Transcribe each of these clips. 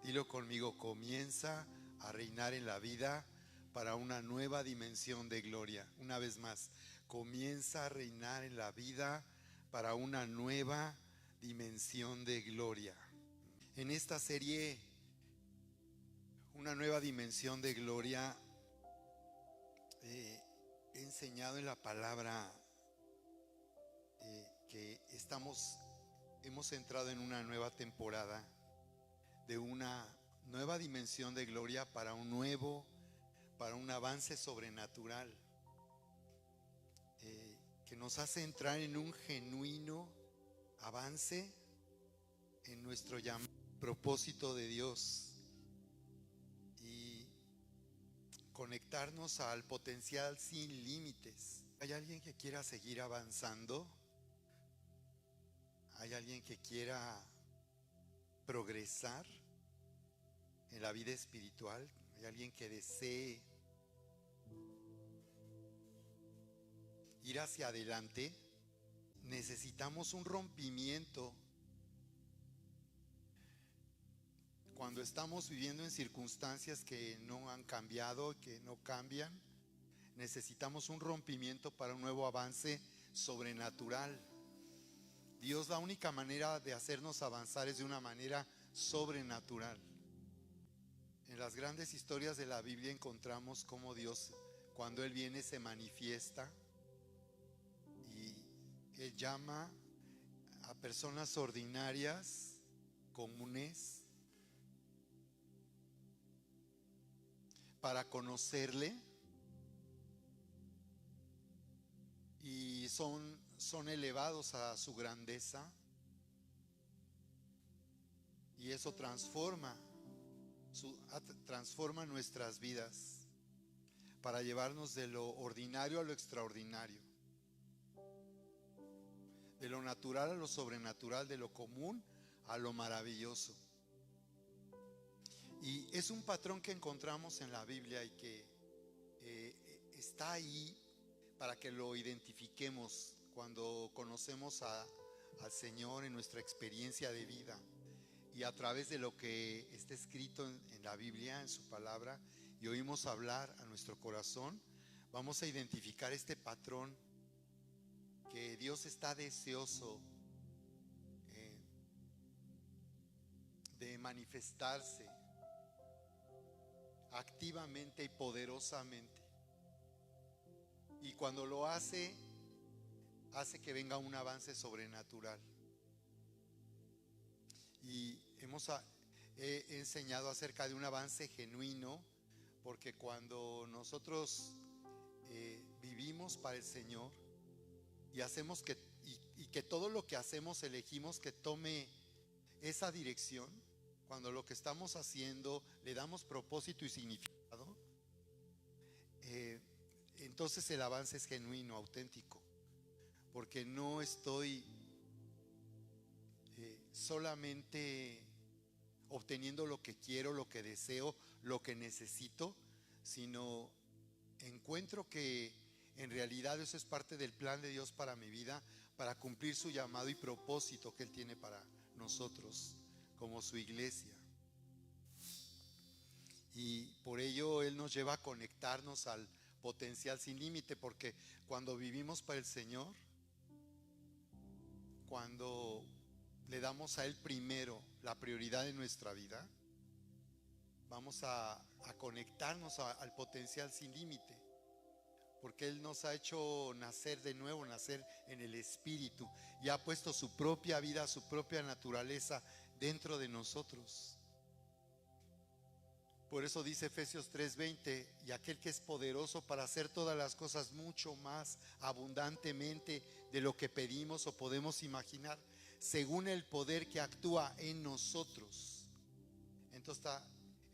Dilo conmigo, comienza a reinar en la vida para una nueva dimensión de gloria. Una vez más, comienza a reinar en la vida para una nueva dimensión de gloria. En esta serie, una nueva dimensión de gloria, he enseñado en la palabra que hemos entrado en una nueva temporada de una nueva dimensión de gloria para un avance sobrenatural, que nos hace entrar en un genuino avance en nuestro propósito de Dios y conectarnos al potencial sin límites. ¿Hay alguien que quiera seguir avanzando? ¿Hay alguien que quiera progresar en la vida espiritual? ¿Hay alguien que desee ir hacia adelante? Necesitamos un rompimiento. Cuando estamos viviendo en circunstancias que no han cambiado, que no cambian, necesitamos un rompimiento para un nuevo avance sobrenatural. Dios, la única manera de hacernos avanzar es de una manera sobrenatural. En las grandes historias de la Biblia encontramos cómo Dios, cuando Él viene, se manifiesta y Él llama a personas ordinarias, comunes, para conocerle, y son elevados a su grandeza, y eso transforma nuestras vidas para llevarnos de lo ordinario a lo extraordinario, de lo natural a lo sobrenatural, de lo común a lo maravilloso. Y es un patrón que encontramos en la Biblia y que está ahí para que lo identifiquemos cuando conocemos al Señor en nuestra experiencia de vida y a través de lo que está escrito en la Biblia, en su palabra, y oímos hablar a nuestro corazón. Vamos a identificar este patrón que Dios está deseoso de manifestarse activamente y poderosamente, y cuando lo hace que venga un avance sobrenatural. Y he enseñado acerca de un avance genuino, porque cuando nosotros vivimos para el Señor y hacemos que todo lo que hacemos elegimos que tome esa dirección, cuando lo que estamos haciendo le damos propósito y significado, entonces el avance es genuino, auténtico, porque no estoy solamente obteniendo lo que quiero, lo que deseo, lo que necesito, sino encuentro que en realidad eso es parte del plan de Dios para mi vida, para cumplir su llamado y propósito que Él tiene para nosotros como su iglesia. Y por ello Él nos lleva a conectarnos al potencial sin límite, porque cuando vivimos para el Señor, cuando le damos a Él primero la prioridad de nuestra vida, vamos a conectarnos al potencial sin límite, porque Él nos ha hecho nacer de nuevo, nacer en el Espíritu, y ha puesto su propia vida, su propia naturaleza dentro de nosotros. Por eso dice Efesios 3:20, y aquel que es poderoso para hacer todas las cosas mucho más abundantemente de lo que pedimos o podemos imaginar, según el poder que actúa en nosotros. Entonces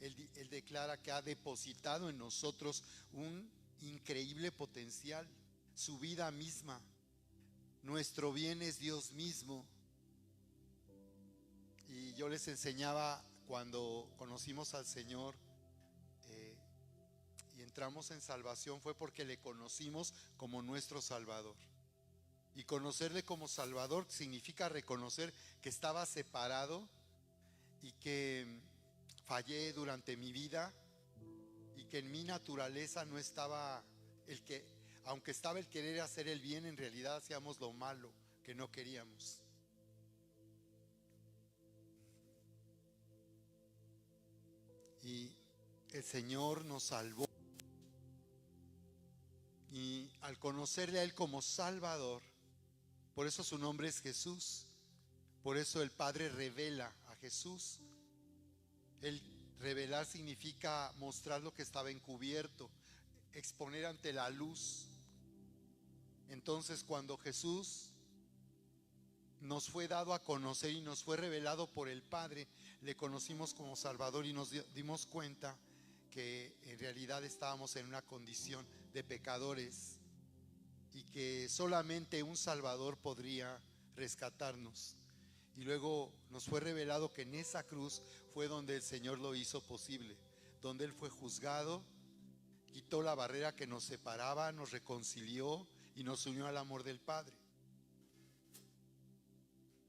Él declara que ha depositado en nosotros un increíble potencial, su vida misma. Nuestro bien es Dios mismo. Y yo les enseñaba cuando conocimos al Señor y entramos en salvación, fue porque le conocimos como nuestro Salvador. Y conocerle como Salvador significa reconocer que estaba separado y que fallé durante mi vida y que en mi naturaleza no estaba aunque estaba el querer hacer el bien, en realidad hacíamos lo malo que no queríamos. Y el Señor nos salvó. Y al conocerle a Él como Salvador, por eso su nombre es Jesús. Por eso el Padre revela a Jesús. El revelar significa mostrar lo que estaba encubierto, exponer ante la luz. Entonces, cuando Jesús nos fue dado a conocer y nos fue revelado por el Padre, le conocimos como Salvador y nos dimos cuenta que en realidad estábamos en una condición de pecadores y que solamente un Salvador podría rescatarnos. Y luego nos fue revelado que en esa cruz fue donde el Señor lo hizo posible, donde Él fue juzgado, quitó la barrera que nos separaba, nos reconcilió y nos unió al amor del Padre.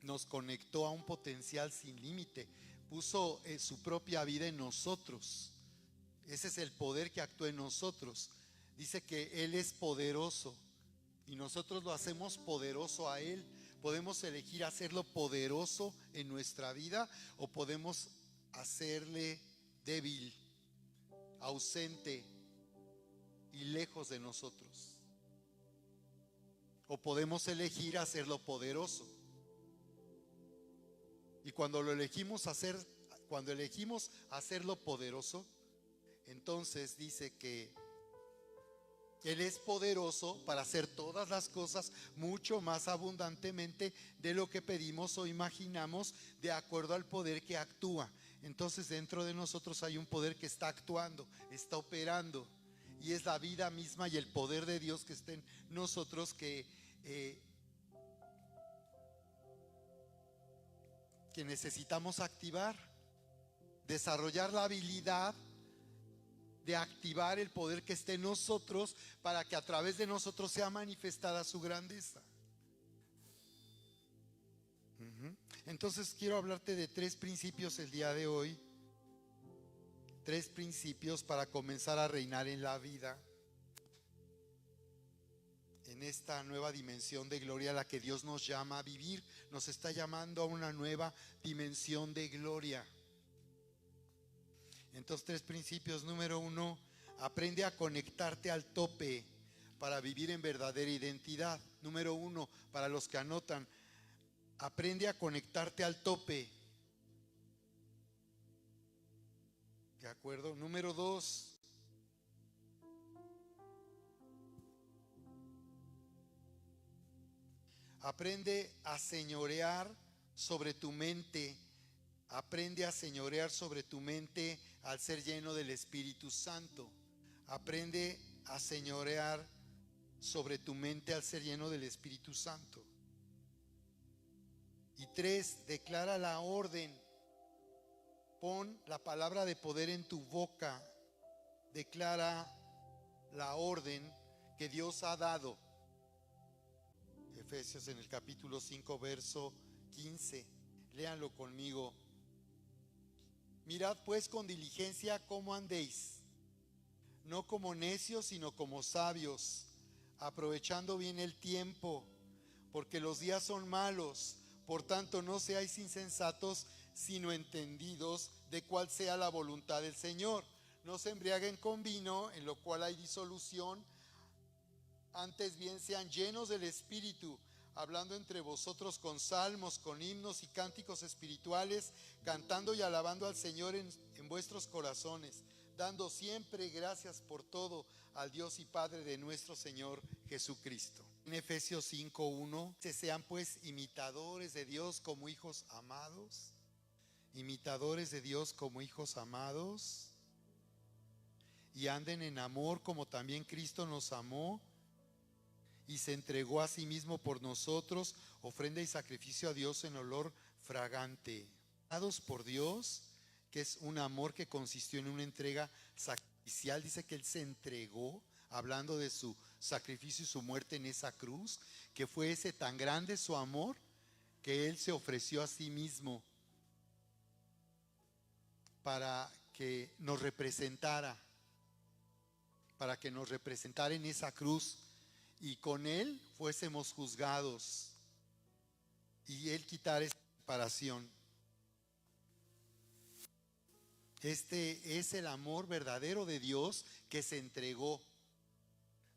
Nos conectó a un potencial sin límite, puso su propia vida en nosotros. Ese es el poder que actúa en nosotros. Dice que Él es poderoso y nosotros lo hacemos poderoso a Él. Podemos elegir hacerlo poderoso en nuestra vida o podemos hacerle débil, ausente y lejos de nosotros. O podemos elegir hacerlo poderoso. Y cuando elegimos hacerlo poderoso, entonces dice que Él es poderoso para hacer todas las cosas mucho más abundantemente de lo que pedimos o imaginamos, de acuerdo al poder que actúa. Entonces dentro de nosotros hay un poder que está actuando, está operando, y es la vida misma y el poder de Dios que está en nosotros que necesitamos activar, desarrollar la habilidad de activar el poder que esté en nosotros para que a través de nosotros sea manifestada su grandeza. Entonces quiero hablarte de 3 principios el día de hoy. 3 principios para comenzar a reinar en la vida, en esta nueva dimensión de gloria a la que Dios nos llama a vivir. Nos está llamando a una nueva dimensión de gloria. Entonces 3 principios. Número 1, aprende a conectarte al tope para vivir en verdadera identidad. Número 1, para los que anotan, aprende a conectarte al tope. ¿De acuerdo? Número 2, aprende a señorear sobre tu mente. Aprende a señorear sobre tu mente al ser lleno del Espíritu Santo. Aprende a señorear sobre tu mente al ser lleno del Espíritu Santo. Y 3, declara la orden. Pon la palabra de poder en tu boca. Declara la orden que Dios ha dado. Efesios en el capítulo 5, verso 15. Léanlo conmigo. Mirad pues con diligencia cómo andéis, no como necios, sino como sabios, aprovechando bien el tiempo, porque los días son malos. Por tanto, no seáis insensatos, sino entendidos de cuál sea la voluntad del Señor. No se embriaguen con vino, en lo cual hay disolución, antes bien sean llenos del Espíritu, hablando entre vosotros con salmos, con himnos y cánticos espirituales, cantando y alabando al Señor en vuestros corazones, dando siempre gracias por todo al Dios y Padre de nuestro Señor Jesucristo. En Efesios 5:1, sean pues imitadores de Dios como hijos amados, imitadores de Dios como hijos amados, y anden en amor como también Cristo nos amó y se entregó a sí mismo por nosotros, ofrenda y sacrificio a Dios en olor fragante. Amados por Dios, que es un amor que consistió en una entrega sacrificial. Dice que Él se entregó, hablando de su sacrificio y su muerte en esa cruz, que fue ese tan grande su amor, que Él se ofreció a sí mismo para que nos representara, en esa cruz, y con Él fuésemos juzgados, y Él quitar esa separación. Este es el amor verdadero de Dios, que se entregó.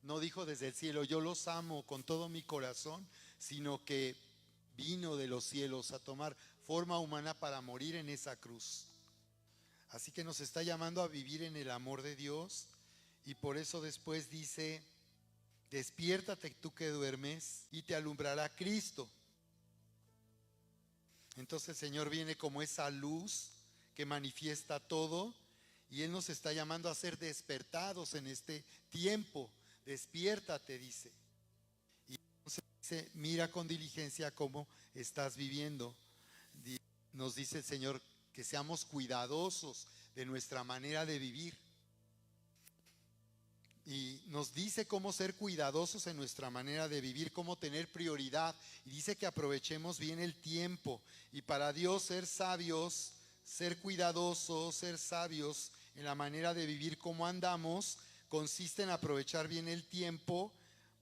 No dijo desde el cielo, yo los amo con todo mi corazón, sino que vino de los cielos a tomar forma humana para morir en esa cruz. Así que nos está llamando a vivir en el amor de Dios, y por eso después dice: despiértate tú que duermes, y te alumbrará Cristo. Entonces el Señor viene como esa luz que manifiesta todo, y Él nos está llamando a ser despertados en este tiempo. Despiértate, dice. Y entonces dice: mira con diligencia cómo estás viviendo. Nos dice el Señor que seamos cuidadosos de nuestra manera de vivir. Y nos dice cómo ser cuidadosos en nuestra manera de vivir, cómo tener prioridad. Y dice que aprovechemos bien el tiempo. Y para Dios, ser sabios, ser cuidadosos, ser sabios en la manera de vivir como andamos, consiste en aprovechar bien el tiempo,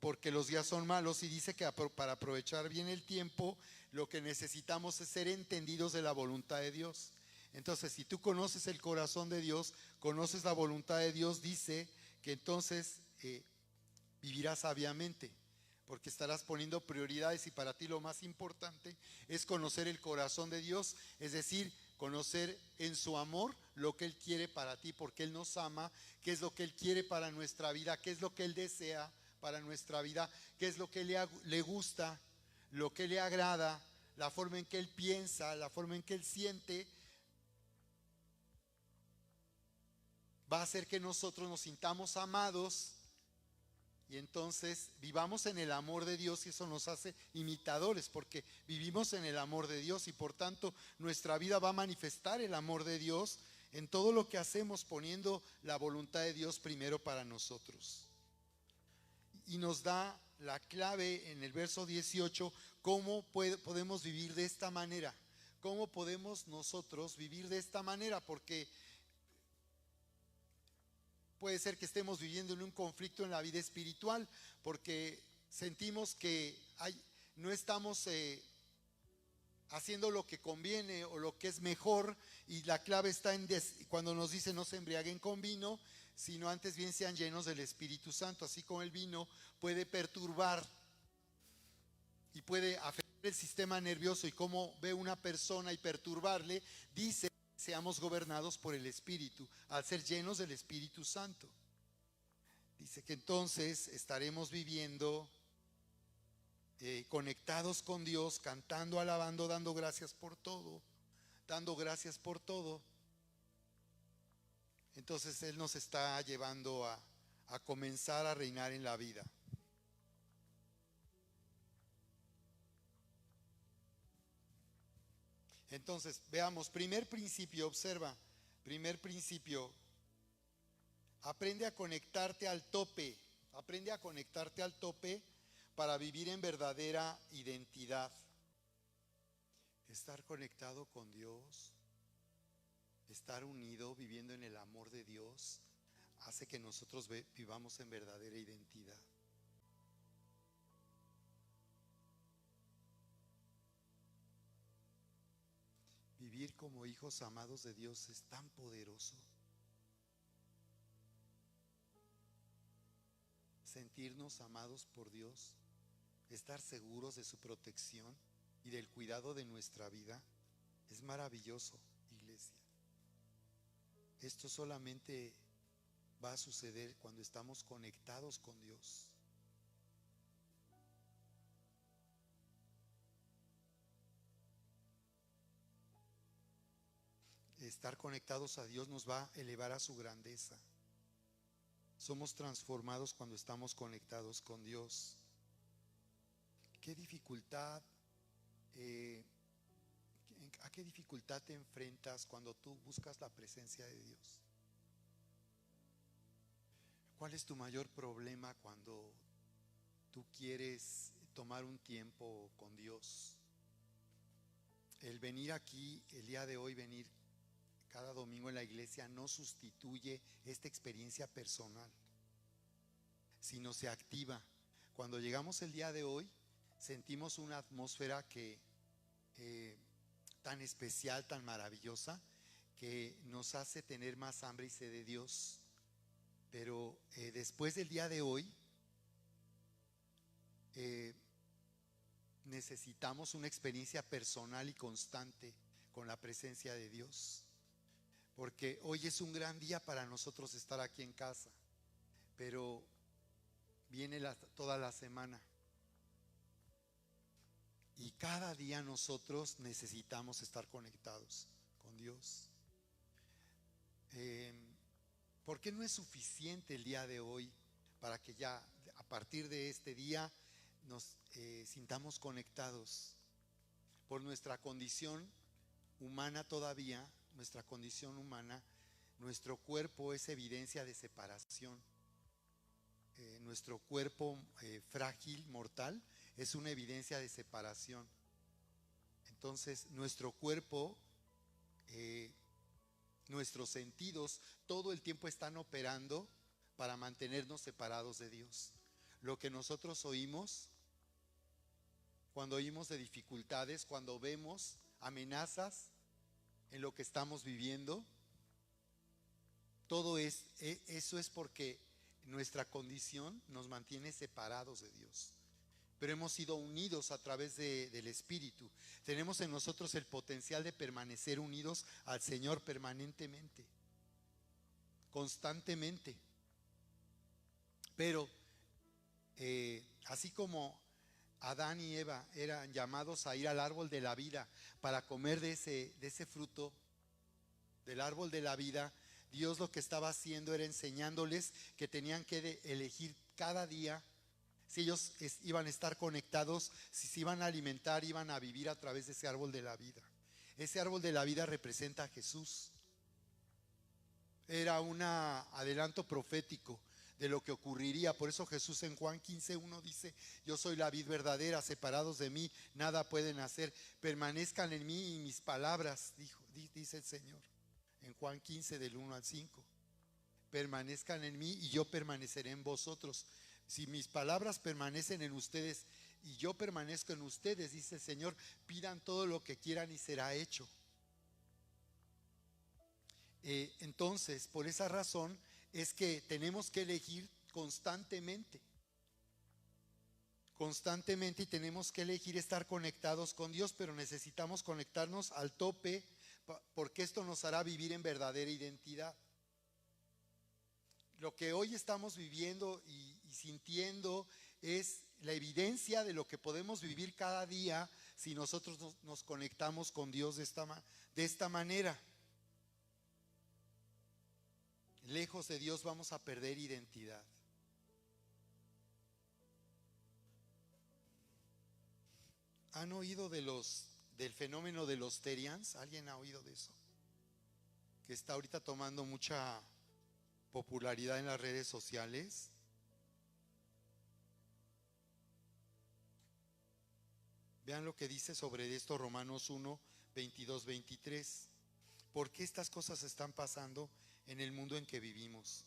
porque los días son malos. Y dice que para aprovechar bien el tiempo, lo que necesitamos es ser entendidos de la voluntad de Dios. Entonces, si tú conoces el corazón de Dios, conoces la voluntad de Dios, dice que entonces vivirás sabiamente, porque estarás poniendo prioridades, y para ti lo más importante es conocer el corazón de Dios, es decir, conocer en su amor lo que Él quiere para ti, porque Él nos ama, qué es lo que Él quiere para nuestra vida, qué es lo que Él desea para nuestra vida, qué es lo que le gusta, lo que le agrada, la forma en que Él piensa, la forma en que Él siente. Va a hacer que nosotros nos sintamos amados, y entonces vivamos en el amor de Dios, y eso nos hace imitadores, porque vivimos en el amor de Dios, y por tanto nuestra vida va a manifestar el amor de Dios en todo lo que hacemos, poniendo la voluntad de Dios primero para nosotros. Y nos da la clave en el verso 18, cómo podemos vivir de esta manera, cómo podemos nosotros vivir de esta manera, porque puede ser que estemos viviendo en un conflicto en la vida espiritual, porque sentimos que no estamos haciendo lo que conviene o lo que es mejor, y la clave está en cuando nos dice: no se embriaguen con vino, sino antes bien sean llenos del Espíritu Santo. Así como el vino puede perturbar y puede afectar el sistema nervioso, y cómo ve una persona y perturbarle, dice: seamos gobernados por el Espíritu, al ser llenos del Espíritu Santo. Dice que entonces estaremos viviendo conectados con Dios, cantando, alabando, dando gracias por todo, Entonces Él nos está llevando a comenzar a reinar en la vida. Entonces, veamos, primer principio, observa, primer principio: aprende a conectarte al tope, para vivir en verdadera identidad. Estar conectado con Dios, estar unido, viviendo en el amor de Dios, hace que nosotros vivamos en verdadera identidad. Vivir como hijos amados de Dios es tan poderoso. Sentirnos amados por Dios, estar seguros de su protección y del cuidado de nuestra vida, es maravilloso, iglesia. Esto solamente va a suceder cuando estamos conectados con Dios. Estar conectados a Dios nos va a elevar a su grandeza. Somos transformados cuando estamos conectados con Dios. ¿Qué dificultad, a qué dificultad te enfrentas cuando tú buscas la presencia de Dios? ¿Cuál es tu mayor problema cuando tú quieres tomar un tiempo con Dios? El venir aquí, el día de hoy, venir cada domingo en la iglesia no sustituye esta experiencia personal, sino se activa. Cuando llegamos el día de hoy, sentimos una atmósfera que tan especial, tan maravillosa, que nos hace tener más hambre y sed de Dios. Pero después del día de hoy, necesitamos una experiencia personal y constante con la presencia de Dios, porque hoy es un gran día para nosotros estar aquí en casa, pero viene toda la semana y cada día nosotros necesitamos estar conectados con Dios. ¿Por qué no es suficiente el día de hoy para que ya a partir de este día nos sintamos conectados? Por nuestra condición humana todavía, nuestra condición humana, nuestro cuerpo es evidencia de separación. Nuestro cuerpo frágil, mortal, es una evidencia de separación. Entonces, nuestro cuerpo, nuestros sentidos, todo el tiempo están operando para mantenernos separados de Dios. Lo que nosotros oímos, cuando oímos de dificultades, cuando vemos amenazas en lo que estamos viviendo, todo eso es porque nuestra condición nos mantiene separados de Dios. Pero hemos sido unidos a través del Espíritu. Tenemos en nosotros el potencial de permanecer unidos al Señor permanentemente, constantemente. Pero así como Adán y Eva eran llamados a ir al árbol de la vida para comer de ese fruto del árbol de la vida, Dios lo que estaba haciendo era enseñándoles que tenían que elegir cada día si ellos iban a estar conectados, si se iban a alimentar, iban a vivir a través de ese árbol de la vida. Ese árbol de la vida representa a Jesús. Era un adelanto profético de lo que ocurriría. Por eso Jesús en Juan 15:1 dice: yo soy la vid verdadera, separados de mí nada pueden hacer. Permanezcan en mí y mis palabras, dice el Señor en Juan 15 del 1 al 5. Permanezcan en mí y yo permaneceré en vosotros. Si mis palabras permanecen en ustedes y yo permanezco en ustedes, dice el Señor, pidan todo lo que quieran y será hecho. Entonces, por esa razón es que tenemos que elegir constantemente y tenemos que elegir estar conectados con Dios, pero necesitamos conectarnos al tope, porque esto nos hará vivir en verdadera identidad. Lo que hoy estamos viviendo y sintiendo es la evidencia de lo que podemos vivir cada día si nosotros nos conectamos con Dios de esta manera. Lejos de Dios vamos a perder identidad. ¿Han oído del fenómeno de los Terians? ¿Alguien ha oído de eso? Que está ahorita tomando mucha popularidad en las redes sociales. Vean lo que dice sobre esto Romanos 1, 22, 23. ¿Por qué estas cosas están pasando en el mundo en que vivimos?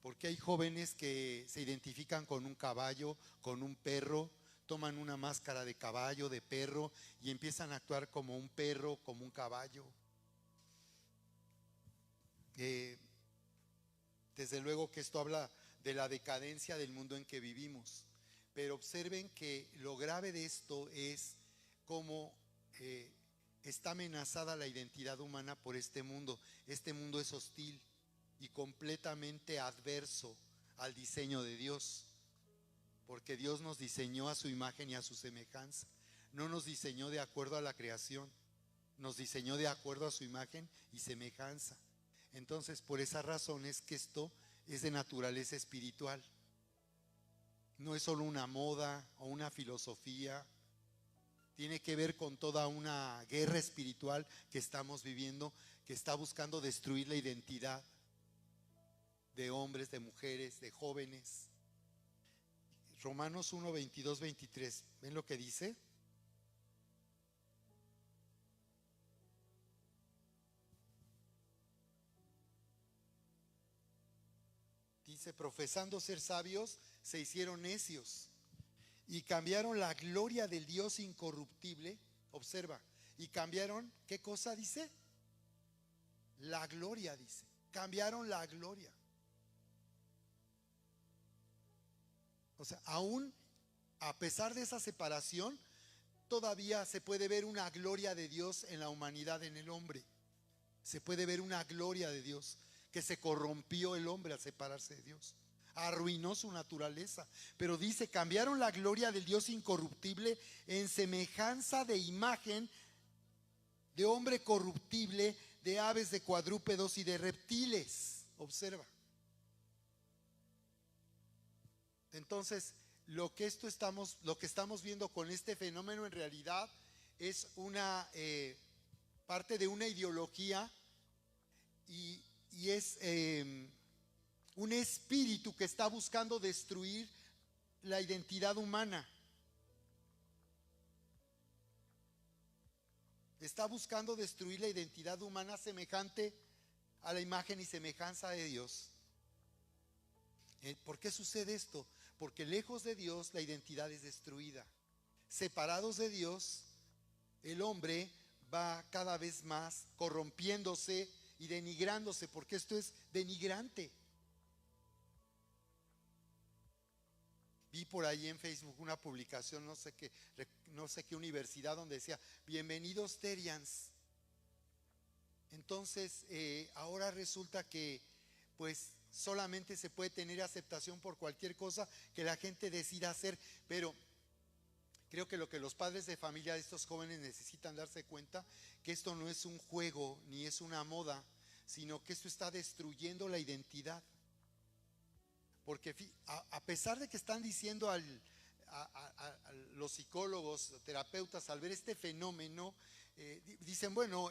Porque hay jóvenes que se identifican con un caballo, con un perro, toman una máscara de caballo, de perro, y empiezan a actuar como un perro, como un caballo. Desde luego que esto habla de la decadencia del mundo en que vivimos. Pero observen que lo grave de esto es cómo está amenazada la identidad humana por este mundo. Este mundo es hostil y completamente adverso al diseño de Dios, porque Dios nos diseñó a su imagen y a su semejanza. No nos diseñó de acuerdo a la creación, nos diseñó de acuerdo a su imagen y semejanza. Entonces, por esa razón es que esto es de naturaleza espiritual. No es solo una moda o una filosofía. Tiene que ver con toda una guerra espiritual que estamos viviendo, que está buscando destruir la identidad de hombres, de mujeres, de jóvenes. Romanos 1, 22, 23. ¿Ven lo que dice? dice, profesando ser sabios, se hicieron necios y cambiaron la gloria del Dios incorruptible. Observa, y cambiaron, ¿qué cosa dice? La gloria, dice. Cambiaron la gloria. O sea, aún a pesar de esa separación, todavía se puede ver una gloria de Dios en la humanidad, en el hombre. Se puede ver una gloria de Dios, que se corrompió el hombre al separarse de Dios. Arruinó su naturaleza. Pero dice, cambiaron la gloria del Dios incorruptible en semejanza de imagen de hombre corruptible, de aves, de cuadrúpedos y de reptiles. Observa. Entonces, lo que estamos viendo con este fenómeno en realidad es una parte de una ideología y es un espíritu que está buscando destruir la identidad humana. Está buscando destruir la identidad humana semejante a la imagen y semejanza de Dios. ¿Por qué sucede esto? Porque lejos de Dios la identidad es destruida. Separados de Dios, el hombre va cada vez más corrompiéndose y denigrándose, porque esto es denigrante. Vi por ahí en Facebook una publicación, no sé qué universidad, donde decía, bienvenidos Terians. Entonces, ahora resulta que pues solamente se puede tener aceptación por cualquier cosa que la gente decida hacer, pero creo que lo que los padres de familia de estos jóvenes necesitan darse cuenta, que esto no es un juego ni es una moda, sino que esto está destruyendo la identidad. Porque a pesar de que están diciendo a los psicólogos, terapeutas, al ver este fenómeno, dicen, bueno,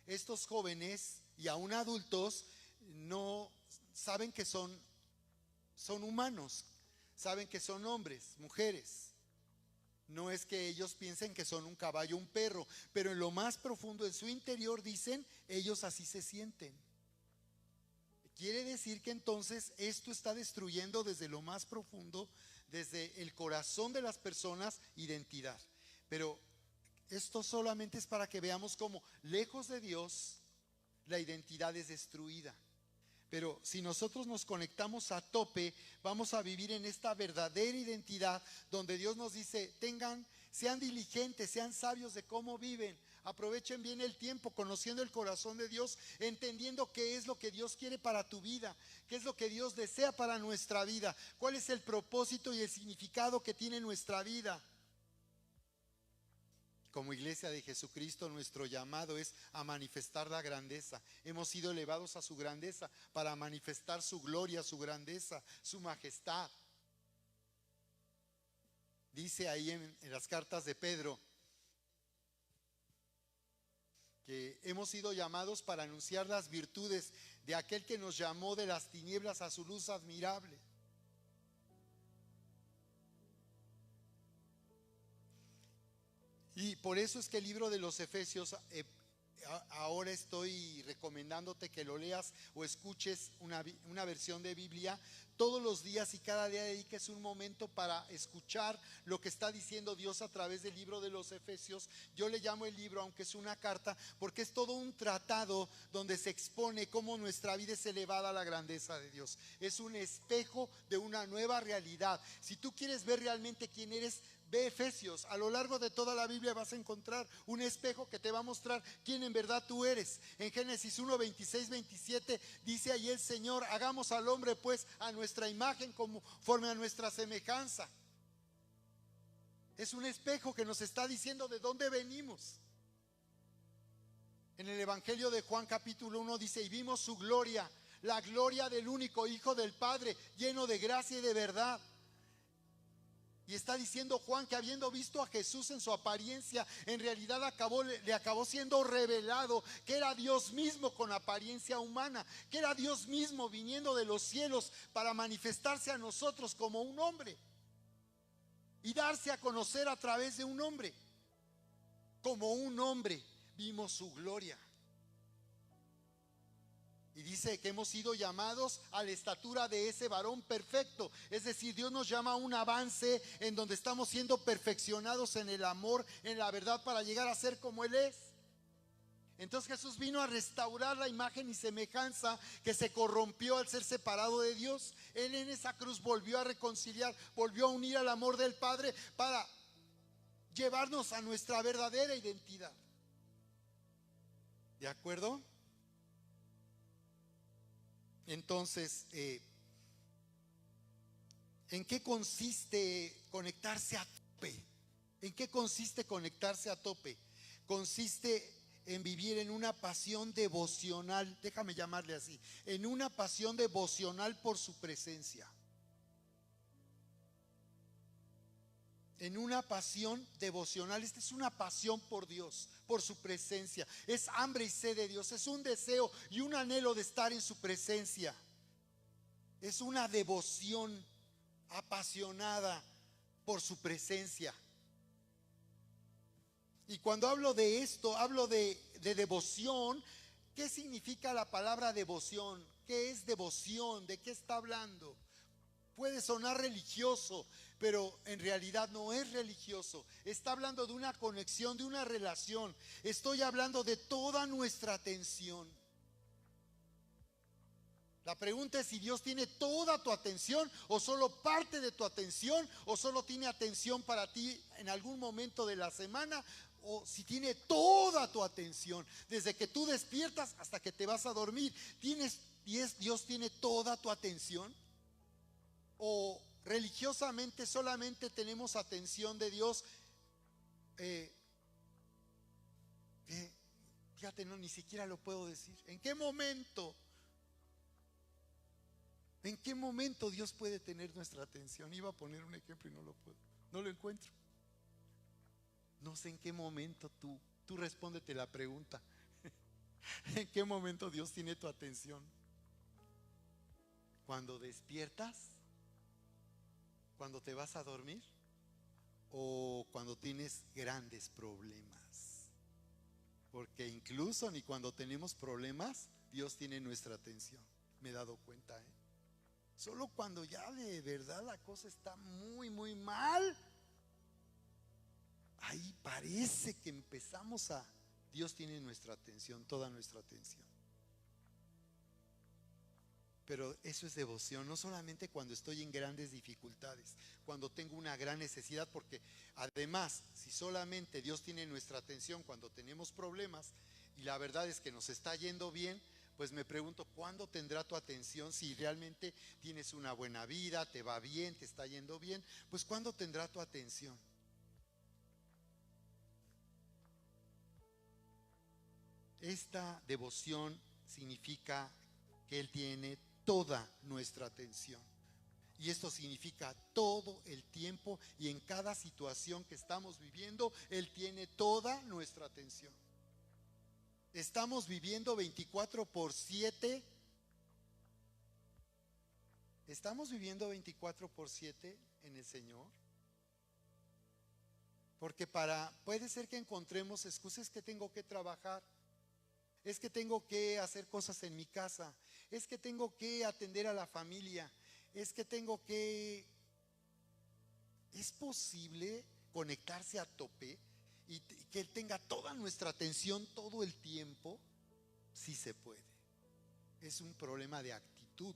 estos jóvenes y aún adultos no saben que son humanos, saben que son hombres, mujeres. No es que ellos piensen que son un caballo, un perro, pero en lo más profundo, en su interior, dicen, ellos así se sienten. Quiere decir que entonces esto está destruyendo desde lo más profundo, desde el corazón de las personas, identidad. Pero esto solamente es para que veamos cómo lejos de Dios la identidad es destruida. Pero si nosotros nos conectamos a tope, vamos a vivir en esta verdadera identidad donde Dios nos dice, sean diligentes, sean sabios de cómo viven. Aprovechen bien el tiempo, conociendo el corazón de Dios, entendiendo qué es lo que Dios quiere para tu vida, qué es lo que Dios desea para nuestra vida, cuál es el propósito y el significado que tiene nuestra vida. Como iglesia de Jesucristo, nuestro llamado es a manifestar la grandeza. Hemos sido elevados a su grandeza para manifestar su gloria, su grandeza, su majestad. Dice ahí en las cartas de Pedro que hemos sido llamados para anunciar las virtudes de aquel que nos llamó de las tinieblas a su luz admirable. Y por eso es que el libro de los Efesios, ahora estoy recomendándote que lo leas o escuches una versión de Biblia todos los días, y cada día dediques un momento para escuchar lo que está diciendo Dios a través del libro de los Efesios. Yo le llamo el libro, aunque es una carta, porque es todo un tratado donde se expone cómo nuestra vida es elevada a la grandeza de Dios. Es un espejo de una nueva realidad. Si tú quieres ver realmente quién eres, ve Efesios. A lo largo de toda la Biblia vas a encontrar un espejo que te va a mostrar quién en verdad tú eres. En Génesis 1, 26, 27 dice ahí el Señor, hagamos al hombre pues a nuestra imagen, conforme a nuestra semejanza. Es un espejo que nos está diciendo de dónde venimos. En el Evangelio de Juan capítulo 1 dice, y vimos su gloria, la gloria del único Hijo del Padre, lleno de gracia y de verdad. Y está diciendo Juan que habiendo visto a Jesús en su apariencia, en realidad le acabó siendo revelado que era Dios mismo con apariencia humana, que era Dios mismo viniendo de los cielos para manifestarse a nosotros como un hombre y darse a conocer a través de un hombre. Como un hombre vimos su gloria. Y dice que hemos sido llamados a la estatura de ese varón perfecto. Es decir, Dios nos llama a un avance en donde estamos siendo perfeccionados en el amor, en la verdad, para llegar a ser como Él es. Entonces Jesús vino a restaurar la imagen y semejanza que se corrompió al ser separado de Dios. Él en esa cruz volvió a reconciliar, volvió a unir al amor del Padre para llevarnos a nuestra verdadera identidad. ¿De acuerdo? Entonces, ¿en qué consiste conectarse a tope? ¿En qué consiste conectarse a tope? Consiste en vivir en una pasión devocional, déjame llamarle así, en una pasión devocional por su presencia. En una pasión devocional. Esta es una pasión por Dios, por su presencia. Es hambre y sed de Dios. Es un deseo y un anhelo de estar en su presencia. Es una devoción apasionada por su presencia. Y cuando hablo de esto, hablo de devoción. ¿Qué significa la palabra devoción? ¿Qué es devoción? ¿De qué está hablando? Puede sonar religioso, pero en realidad no es religioso. Está hablando de una conexión, de una relación. Estoy hablando de toda nuestra atención. La pregunta es si Dios tiene toda tu atención o solo parte de tu atención, o solo tiene atención para ti en algún momento de la semana, o si tiene toda tu atención desde que tú despiertas hasta que te vas a dormir. Dios tiene toda tu atención, o religiosamente solamente tenemos atención de Dios. Fíjate, no, ni siquiera lo puedo decir. ¿En qué momento? ¿En qué momento Dios puede tener nuestra atención? Iba a poner un ejemplo y no lo puedo, no lo encuentro. No sé en qué momento tú respóndete la pregunta. ¿En qué momento Dios tiene tu atención? ¿Cuando despiertas? ¿Cuando te vas a dormir? ¿O cuando tienes grandes problemas? Porque incluso ni cuando tenemos problemas Dios tiene nuestra atención. Me he dado cuenta, Solo cuando ya de verdad la cosa está muy, muy mal, ahí parece que empezamos a... Dios tiene nuestra atención, toda nuestra atención. Pero eso es devoción, no solamente cuando estoy en grandes dificultades, cuando tengo una gran necesidad, porque además, si solamente Dios tiene nuestra atención cuando tenemos problemas, y la verdad es que nos está yendo bien, pues me pregunto, ¿cuándo tendrá tu atención? Si realmente tienes una buena vida, te va bien, te está yendo bien, pues ¿cuándo tendrá tu atención? Esta devoción significa que Él tiene toda nuestra atención. Y esto significa todo el tiempo y en cada situación que estamos viviendo, Él tiene toda nuestra atención. Estamos viviendo 24/7. ¿Estamos viviendo 24/7 en el Señor? Porque puede ser que encontremos excusas, que tengo que trabajar, es que tengo que hacer cosas en mi casa, es que tengo que atender a la familia, es que tengo que... ¿Es posible conectarse a tope y que Él tenga toda nuestra atención todo el tiempo? Sí se puede. Es un problema de actitud.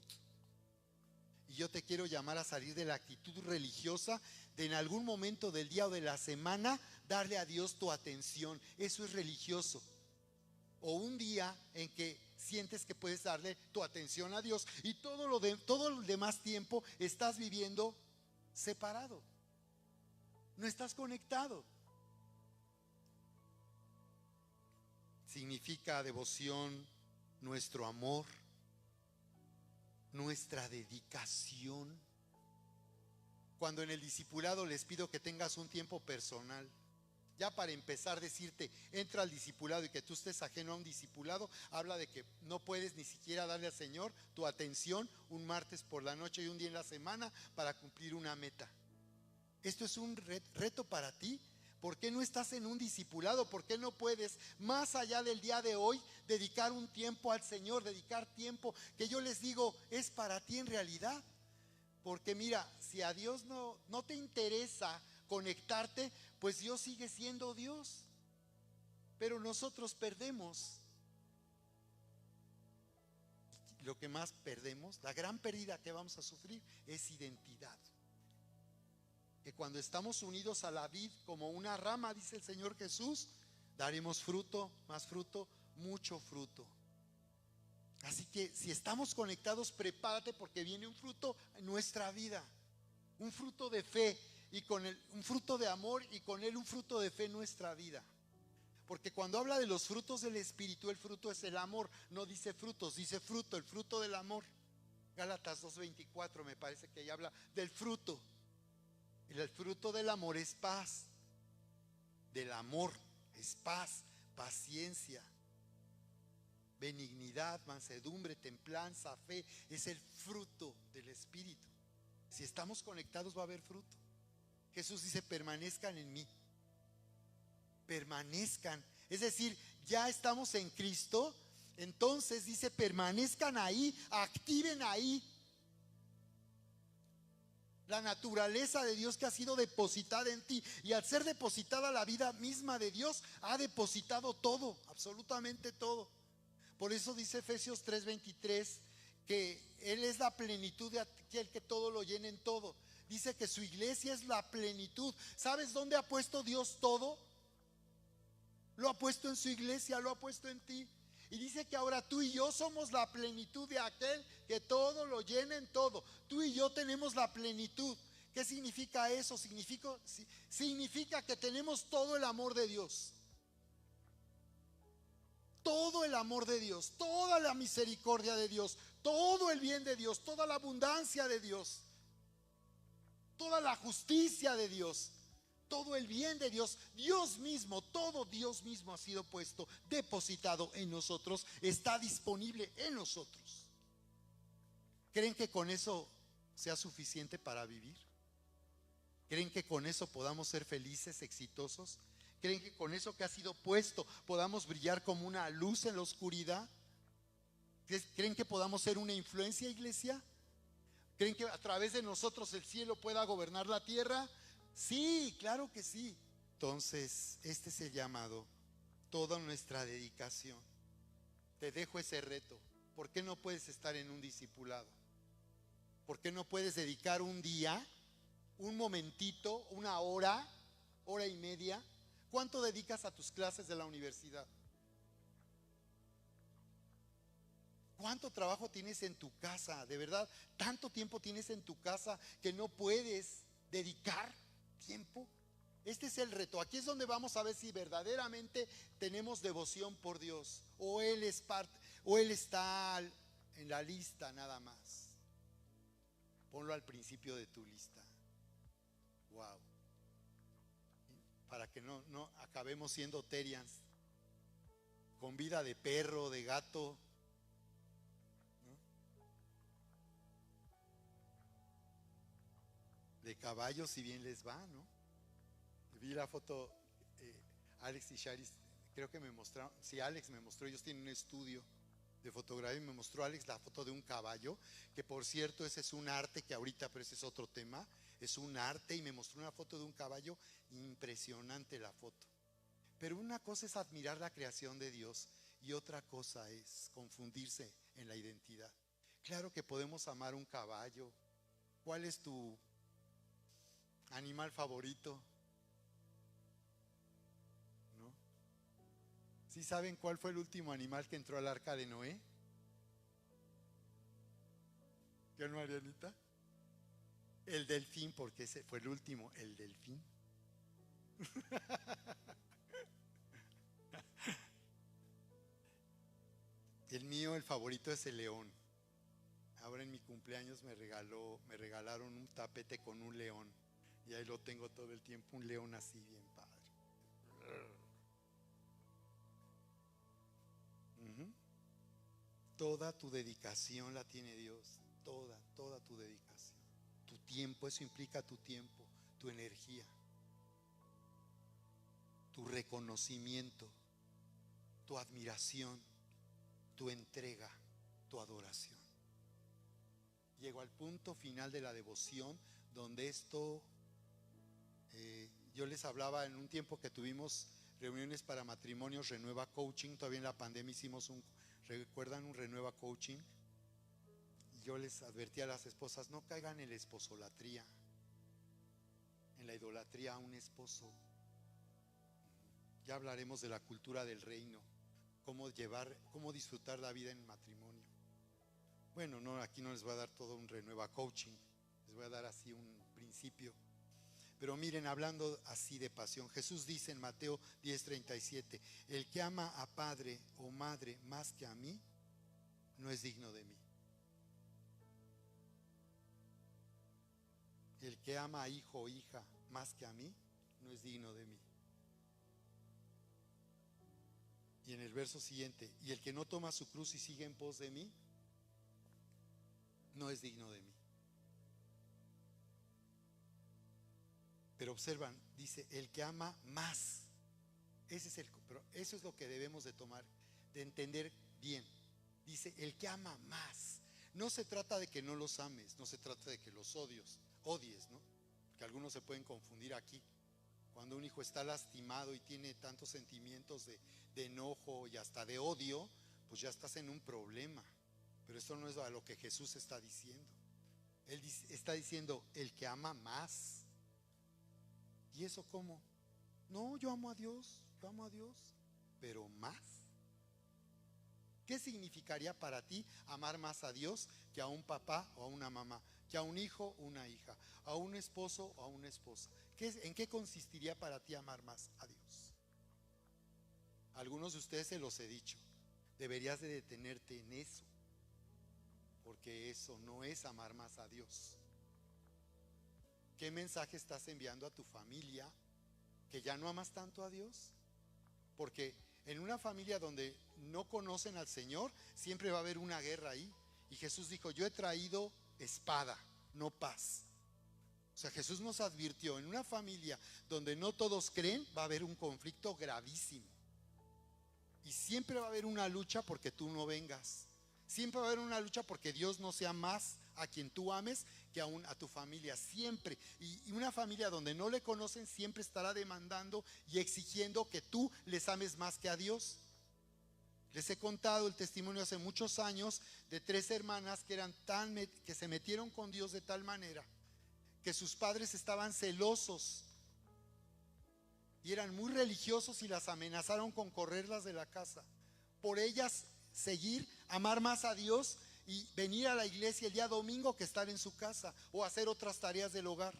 Y yo te quiero llamar a salir de la actitud religiosa de en algún momento del día o de la semana darle a Dios tu atención. Eso es religioso. O un día en que sientes que puedes darle tu atención a Dios y todo el demás tiempo estás viviendo separado. No estás conectado. Significa devoción, nuestro amor, nuestra dedicación. Cuando en el discipulado les pido que tengas un tiempo personal, ya para empezar decirte, entra al discipulado, y que tú estés ajeno a un discipulado, habla de que no puedes ni siquiera darle al Señor tu atención un martes por la noche y un día en la semana para cumplir una meta. Esto es un reto para ti, ¿Por qué no estás en un discipulado? ¿Por qué no puedes, más allá del día de hoy, dedicar un tiempo al Señor, dedicar tiempo que yo les digo es para ti en realidad? Porque mira, si a Dios no te interesa conectarte, pues Dios sigue siendo Dios. Pero nosotros perdemos. Lo que más perdemos, la gran pérdida que vamos a sufrir es identidad. Que cuando estamos unidos a la vid como una rama, dice el Señor Jesús, daremos fruto, más fruto, mucho fruto. Así que si estamos conectados, prepárate porque viene un fruto en nuestra vida, un fruto de fe y con él un fruto de amor y con él un fruto de fe en nuestra vida. Porque cuando habla de los frutos del Espíritu, el fruto es el amor, no dice frutos, dice fruto, el fruto del amor. Gálatas 2:24 me parece que ahí habla del fruto. El fruto del amor es paz, del amor es paz, paciencia, benignidad, mansedumbre, templanza, fe, es el fruto del Espíritu. Si estamos conectados va a haber fruto. Jesús dice: permanezcan en mí, permanezcan, es decir, ya estamos en Cristo, entonces dice: permanezcan ahí, activen ahí la naturaleza de Dios que ha sido depositada en ti. Y al ser depositada la vida misma de Dios, ha depositado todo, absolutamente todo. Por eso dice Efesios 3:23 que Él es la plenitud de aquel que todo lo llena en todo. Dice que su iglesia es la plenitud. ¿Sabes dónde ha puesto Dios todo? Lo ha puesto en su iglesia, lo ha puesto en ti. Y dice que ahora tú y yo somos la plenitud de aquel que todo lo llena en todo. Tú y yo tenemos la plenitud. ¿Qué significa eso? Significa que tenemos todo el amor de Dios. Todo el amor de Dios, toda la misericordia de Dios, todo el bien de Dios, toda la abundancia de Dios, toda la justicia de Dios, todo el bien de Dios, Dios mismo, todo Dios mismo ha sido puesto, depositado en nosotros, está disponible en nosotros. ¿Creen que con eso sea suficiente para vivir? ¿Creen que con eso podamos ser felices, exitosos? ¿Creen que con eso que ha sido puesto podamos brillar como una luz en la oscuridad? ¿Creen que podamos ser una influencia, iglesia? ¿Creen que a través de nosotros el cielo pueda gobernar la tierra? Sí, claro que sí. Entonces, este es el llamado, toda nuestra dedicación. Te dejo ese reto. ¿Por qué no puedes estar en un discipulado? ¿Por qué no puedes dedicar un día, un momentito, una hora, hora y media? ¿Cuánto dedicas a tus clases de la universidad? ¿Cuánto trabajo tienes en tu casa? De verdad, tanto tiempo tienes en tu casa que no puedes dedicar tiempo. Este es el reto. Aquí es donde vamos a ver si verdaderamente tenemos devoción por Dios, o Él es parte, o Él está en la lista nada más. Ponlo al principio de tu lista. Wow. Para que no acabemos siendo terians, con vida de perro, de gato, ¿no? De caballo, si bien les va, ¿no? Vi la foto, Alex y Charis, creo que me mostraron, sí, Alex me mostró, ellos tienen un estudio de fotografía y me mostró Alex la foto de un caballo, que por cierto ese es un arte que ahorita, pero ese es otro tema, es un arte, y me mostró una foto de un caballo, impresionante la foto. Pero una cosa es admirar la creación de Dios y otra cosa es confundirse en la identidad. Claro que podemos amar un caballo. ¿Cuál es tu animal favorito? ¿No? ¿Sí saben cuál fue el último animal que entró al arca de Noé? ¿Qué, Marianita? El delfín, porque ese fue el último, el delfín. El mío, el favorito es el león. Ahora en mi cumpleaños me regalaron un tapete con un león. Y ahí lo tengo todo el tiempo, un león así bien padre. Toda tu dedicación la tiene Dios. Toda tu dedicación. Tu tiempo, eso implica tu tiempo, tu energía. tu reconocimiento, tu admiración, tu entrega, tu adoración. Llego al punto final de la devoción donde esto, yo les hablaba en un tiempo que tuvimos reuniones para matrimonios, Renueva Coaching. Todavía en la pandemia hicimos ¿recuerdan un Renueva Coaching? Yo les advertí a las esposas: no caigan en la esposolatría, en la idolatría a un esposo. Ya hablaremos de la cultura del reino, cómo disfrutar la vida en matrimonio. Bueno, no, aquí no les voy a dar todo un Renueva Coaching, les voy a dar así un principio. Pero miren, hablando así de pasión, Jesús dice en Mateo 10:37: el que ama a padre o madre más que a mí, no es digno de mí. El que ama a hijo o hija más que a mí, no es digno de mí. Y en el verso siguiente: y el que no toma su cruz y sigue en pos de mí, no es digno de mí. Pero observan, dice el que ama más. Eso es lo que debemos de tomar, de entender bien. Dice el que ama más. No se trata de que no los ames, no se trata de que los odies, ¿no? Porque algunos se pueden confundir aquí. Cuando un hijo está lastimado y tiene tantos sentimientos de enojo y hasta de odio, pues ya estás en un problema. Pero esto no es a lo que Jesús está diciendo. Él está diciendo el que ama más. ¿Y eso cómo? No, yo amo a Dios, pero más. ¿Qué significaría para ti amar más a Dios que a un papá o a una mamá, que a un hijo o una hija, a un esposo o a una esposa? ¿En qué consistiría para ti amar más a Dios? A algunos de ustedes se los he dicho, deberías de detenerte en eso, porque eso no es amar más a Dios. ¿Qué mensaje estás enviando a tu familia? ¿Que ya no amas tanto a Dios? Porque en una familia donde no conocen al Señor, siempre va a haber una guerra ahí. Y Jesús dijo: yo he traído espada, no paz. O sea, Jesús nos advirtió: en una familia donde no todos creen, va a haber un conflicto gravísimo. Y siempre va a haber una lucha porque tú no vengas. Siempre va a haber una lucha porque Dios no sea más a quien tú ames que a tu familia, siempre. Y una familia donde no le conocen siempre estará demandando y exigiendo que tú les ames más que a Dios. Les he contado el testimonio hace muchos años de 3 hermanas que se metieron con Dios de tal manera que sus padres estaban celosos y eran muy religiosos y las amenazaron con correrlas de la casa por ellas amar más a Dios y venir a la iglesia el día domingo que estar en su casa o hacer otras tareas del hogar.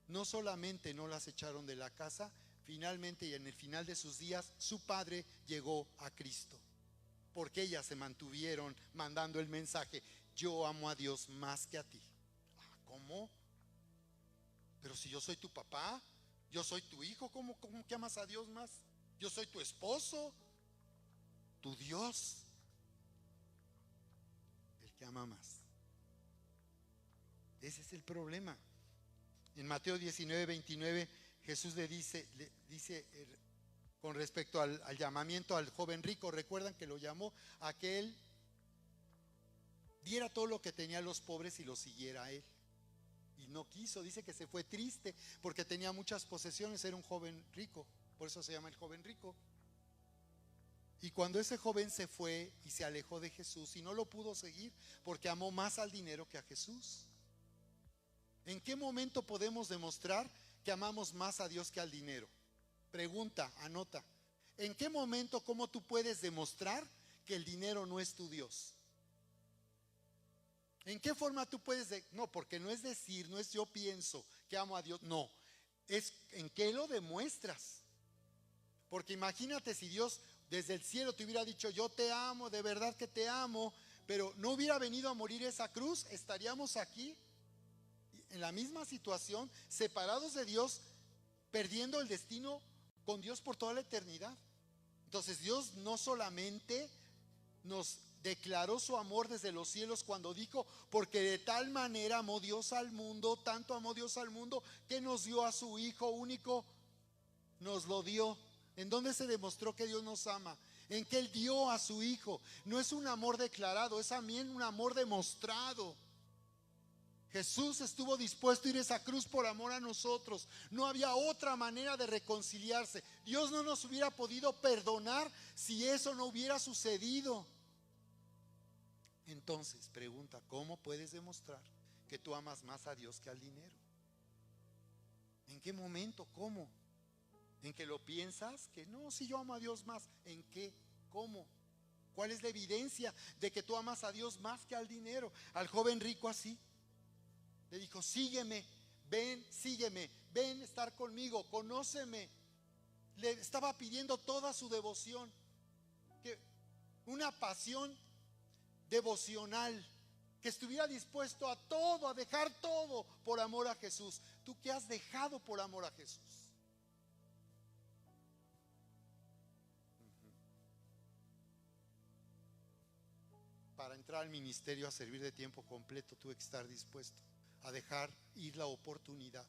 No solamente no las echaron de la casa, finalmente y en el final de sus días su padre llegó a Cristo, porque ellas se mantuvieron mandando el mensaje: yo amo a Dios más que a ti. ¿Cómo? Pero si yo soy tu papá, yo soy tu hijo, ¿cómo que amas a Dios más? Yo soy tu esposo, tu Dios. El que ama más. Ese es el problema. En Mateo 19:29 Jesús le dice con respecto al llamamiento al joven rico. Recuerdan que lo llamó a que él diera todo lo que tenía a los pobres y lo siguiera a él. Y no quiso, dice que se fue triste porque tenía muchas posesiones, era un joven rico, por eso se llama el joven rico. Y cuando ese joven se fue y se alejó de Jesús y no lo pudo seguir porque amó más al dinero que a Jesús. ¿En qué momento podemos demostrar que amamos más a Dios que al dinero? Pregunta, anota. ¿En qué momento, cómo tú puedes demostrar que el dinero no es tu Dios? ¿En qué forma tú puedes no, porque no es decir, no es yo pienso que amo a Dios, no, es en qué lo demuestras. Porque imagínate si Dios desde el cielo te hubiera dicho: yo te amo, de verdad que te amo, pero no hubiera venido a morir esa cruz, estaríamos aquí en la misma situación, separados de Dios, perdiendo el destino con Dios por toda la eternidad. Entonces Dios no solamente nos declaró su amor desde los cielos cuando dijo: porque de tal manera amó Dios al mundo, tanto amó Dios al mundo, que nos dio a su Hijo único, nos lo dio. ¿En dónde se demostró que Dios nos ama? En que Él dio a su Hijo. No es un amor declarado, es también un amor demostrado. Jesús estuvo dispuesto a ir a esa cruz por amor a nosotros. No había otra manera de reconciliarse. Dios no nos hubiera podido perdonar si eso no hubiera sucedido. Entonces, pregunta, ¿cómo puedes demostrar que tú amas más a Dios que al dinero? ¿En qué momento? ¿Cómo? ¿En que lo piensas? Que no, si yo amo a Dios más. ¿En qué? ¿Cómo? ¿Cuál es la evidencia de que tú amas a Dios más que al dinero? Al joven rico así. Le dijo, sígueme, ven, sígueme, ven a estar conmigo, conóceme. Le estaba pidiendo toda su devoción, que una pasión devocional, que estuviera dispuesto a todo, a dejar todo por amor a Jesús. ¿Tú qué has dejado por amor a Jesús? Para entrar al ministerio a servir de tiempo completo tuve que estar dispuesto a dejar ir la oportunidad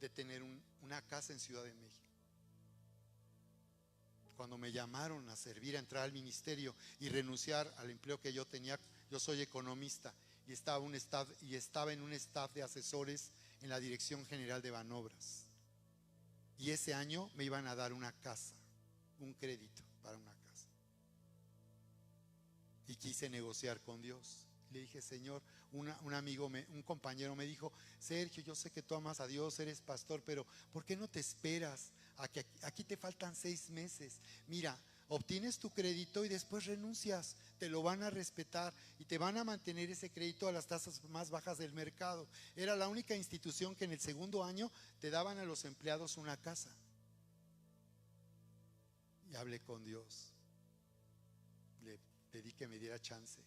de tener una casa en Ciudad de México. Cuando me llamaron a servir, a entrar al ministerio y renunciar al empleo que yo tenía, yo soy economista y estaba en un staff de asesores en la Dirección General de Banobras. Y ese año me iban a dar una casa, un crédito para una casa. Y quise negociar con Dios. Le dije, Señor, un compañero me dijo, Sergio, yo sé que tú amas a Dios, eres pastor, pero ¿por qué no te esperas a que aquí te faltan 6 meses? Mira, obtienes tu crédito y después renuncias, te lo van a respetar y te van a mantener ese crédito a las tasas más bajas del mercado. Era la única institución que en el segundo año te daban a los empleados una casa. Y hablé con Dios, le pedí que me diera chance.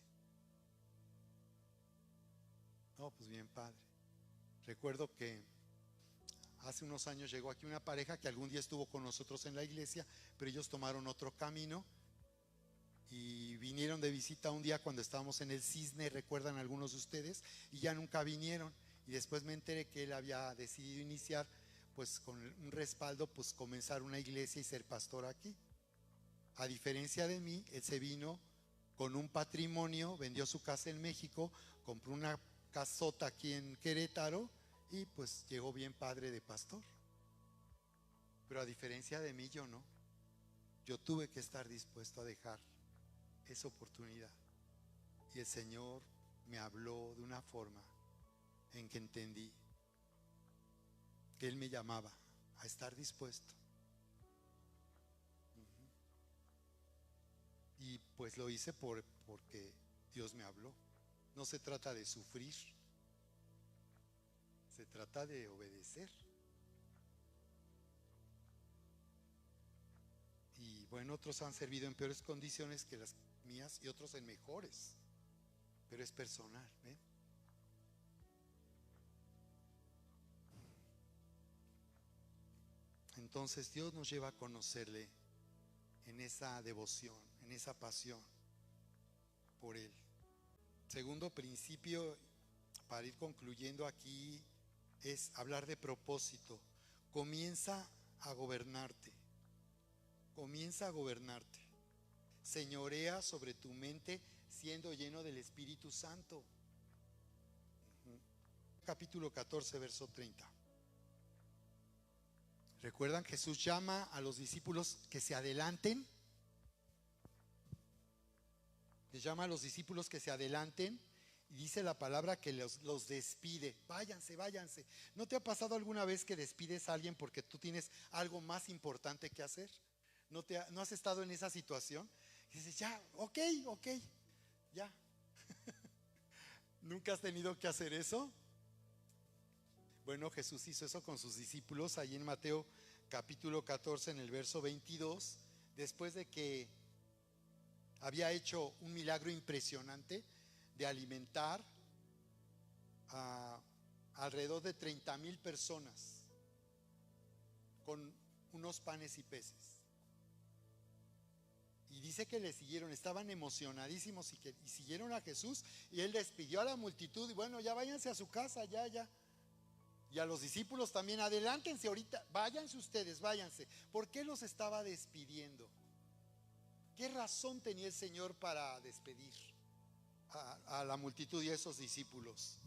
No, pues bien padre. Recuerdo que hace unos años llegó aquí una pareja que algún día estuvo con nosotros en la iglesia, pero ellos tomaron otro camino y vinieron de visita un día cuando estábamos en el Cisne, recuerdan algunos de ustedes, y ya nunca vinieron. Y después me enteré que él había decidido iniciar, pues con un respaldo, pues comenzar una iglesia y ser pastor aquí. A diferencia de mí, él se vino con un patrimonio, vendió su casa en México, compró una casota aquí en Querétaro y pues llegó bien padre de pastor. Pero a diferencia de mí, yo no. Yo tuve que estar dispuesto a dejar esa oportunidad. Y el Señor me habló de una forma en que entendí que Él me llamaba a estar dispuesto. Y pues lo hice porque Dios me habló. No se trata de sufrir, se trata de obedecer. Y bueno, otros han servido en peores condiciones que las mías y otros en mejores, pero es personal, ¿ven? Entonces Dios nos lleva a conocerle en esa devoción, en esa pasión por Él. Segundo principio, para ir concluyendo aquí, es hablar de propósito. Comienza a gobernarte. Comienza a gobernarte. Señorea sobre tu mente siendo lleno del Espíritu Santo. Capítulo 14, verso 30. ¿Recuerdan? Jesús llama a los discípulos que se adelanten. Les llama a los discípulos que se adelanten y dice la palabra que los despide. Váyanse, váyanse. ¿No te ha pasado alguna vez que despides a alguien porque tú tienes algo más importante que hacer? ¿No has estado en esa situación? Y dices, ya, ok, ya. ¿Nunca has tenido que hacer eso? Bueno, Jesús hizo eso con sus discípulos ahí en Mateo capítulo 14 en el verso 22, después de que había hecho un milagro impresionante de alimentar a alrededor de 30,000 personas con unos panes y peces. Y dice que le siguieron, estaban emocionadísimos y siguieron a Jesús, y él despidió a la multitud y bueno, ya váyanse a su casa, ya. Y a los discípulos también, adelántense ahorita, váyanse ustedes, váyanse. ¿Por qué los estaba despidiendo? ¿Qué razón tenía el Señor para despedir a la multitud y a esos discípulos?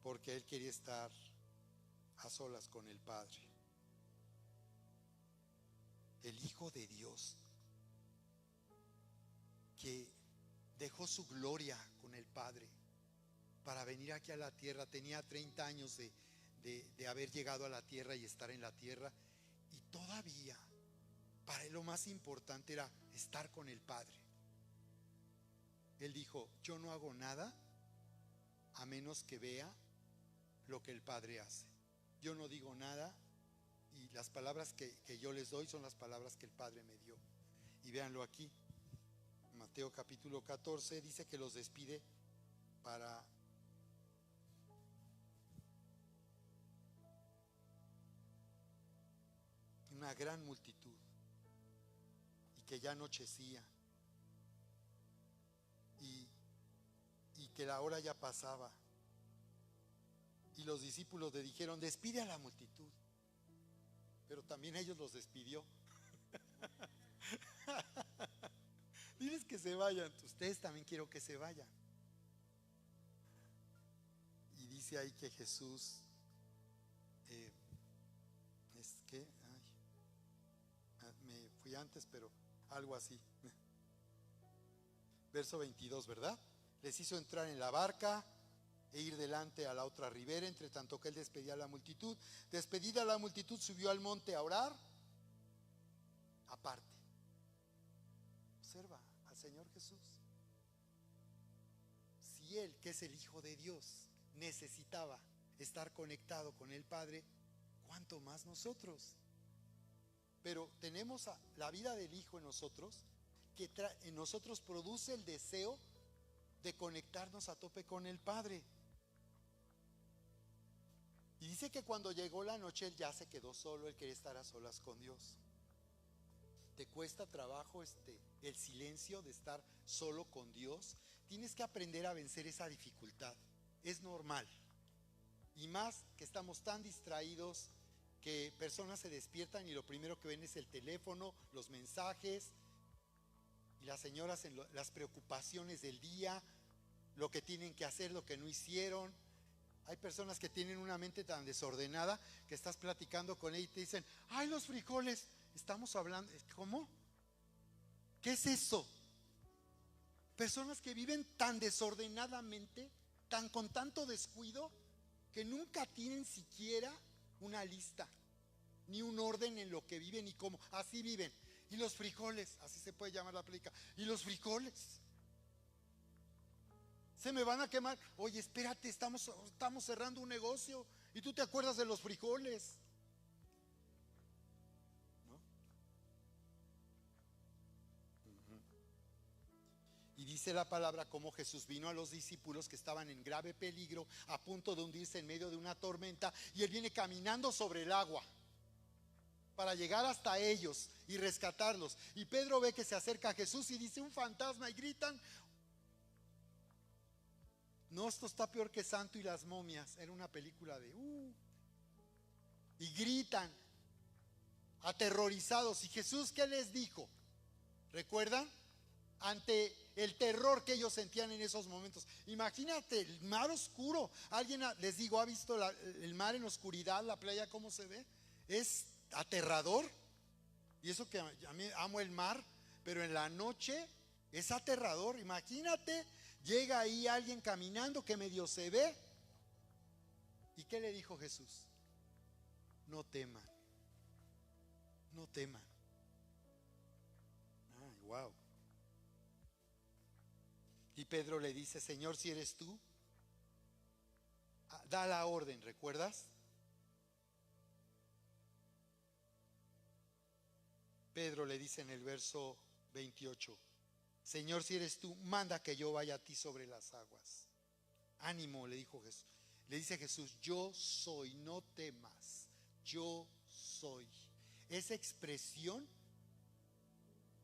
Porque Él quería estar a solas con el Padre. El Hijo de Dios, que dejó su gloria con el Padre para venir aquí a la tierra, tenía 30 años de haber llegado a la tierra y estar en la tierra, y todavía para él lo más importante era estar con el Padre. Él dijo: yo no hago nada a menos que vea lo que el Padre hace. Yo no digo nada, y las palabras que yo les doy son las palabras que el Padre me dio. Y véanlo aquí, Mateo capítulo 14 dice que los despide para una gran multitud, y que ya anochecía, y que la hora ya pasaba. Y los discípulos le dijeron: despide a la multitud. Pero también ellos los despidió. Diles que se vayan. Ustedes también quiero que se vayan. Y dice ahí que Jesús es que me fui antes, pero algo así. Verso 22, ¿verdad? Les hizo entrar en la barca e ir delante a la otra ribera, entre tanto que él despedía a la multitud. Despedida la multitud, subió al monte a orar aparte. Observa al Señor Jesús. Si Él, que es el Hijo de Dios, necesitaba estar conectado con el Padre, ¿cuánto más nosotros? Pero tenemos la vida del Hijo en nosotros, que en nosotros produce el deseo de conectarnos a tope con el Padre. Y dice que cuando llegó la noche él ya se quedó solo, él quería estar a solas con Dios. ¿Te cuesta trabajo el silencio de estar solo con Dios? Tienes que aprender a vencer esa dificultad. Es normal. Y más que estamos tan distraídos que personas se despiertan y lo primero que ven es el teléfono, los mensajes, y las señoras en las preocupaciones del día, lo que tienen que hacer, lo que no hicieron. Hay personas que tienen una mente tan desordenada que estás platicando con ella y te dicen: ay, los frijoles. Estamos hablando, ¿cómo? ¿Qué es eso? Personas que viven tan desordenadamente, con tanto descuido, que nunca tienen siquiera una lista, ni un orden en lo que viven y cómo. Así viven. Y los frijoles, así se puede llamar la plica. Y los frijoles se me van a quemar. Oye, espérate, estamos cerrando un negocio y tú te acuerdas de los frijoles, ¿no? Y dice la palabra como Jesús vino a los discípulos que estaban en grave peligro, a punto de hundirse en medio de una tormenta, y él viene caminando sobre el agua para llegar hasta ellos y rescatarlos. Y Pedro ve que se acerca a Jesús y dice: un fantasma, y gritan. No, esto está peor que Santo y las momias. Era una película de y gritan aterrorizados. ¿Y Jesús qué les dijo? ¿Recuerdan? Ante el terror que ellos sentían en esos momentos. Imagínate el mar oscuro. Alguien, les digo, ha visto el mar en oscuridad, la playa cómo se ve. Es aterrador. Y eso que a mí amo el mar, pero en la noche es aterrador. Imagínate, llega ahí alguien caminando que medio se ve. ¿Y qué le dijo Jesús? No teman. No teman. Ay, wow. Y Pedro le dice: Señor, si eres tú, da la orden, ¿recuerdas? Pedro le dice en el verso 28: Señor, si eres tú, manda que yo vaya a ti sobre las aguas. Ánimo, le dijo Jesús. Le dice Jesús: yo soy, no temas, yo soy. Esa expresión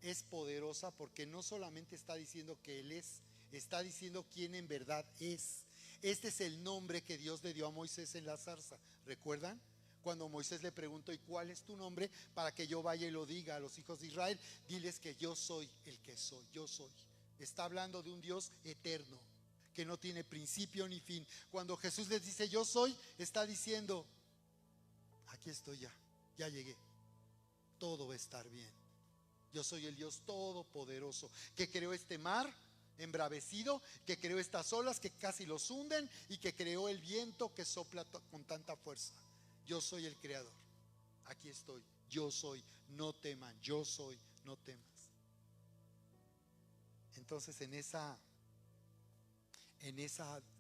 es poderosa porque no solamente está diciendo que Él es, está diciendo quién en verdad es. Este es el nombre que Dios le dio a Moisés en la zarza. ¿Recuerdan? Cuando Moisés le preguntó: ¿y cuál es tu nombre? Para que yo vaya y lo diga a los hijos de Israel. Diles que yo soy el que soy, yo soy. Está hablando de un Dios eterno, que no tiene principio ni fin. Cuando Jesús les dice yo soy, está diciendo: aquí estoy ya, ya llegué. Todo va a estar bien. Yo soy el Dios todopoderoso, que creó este mar embravecido, que creó estas olas que casi los hunden, y que creó el viento que sopla con tanta fuerza. Yo soy el creador. Aquí estoy. Yo soy. No teman. Yo soy. No temas. Entonces en esa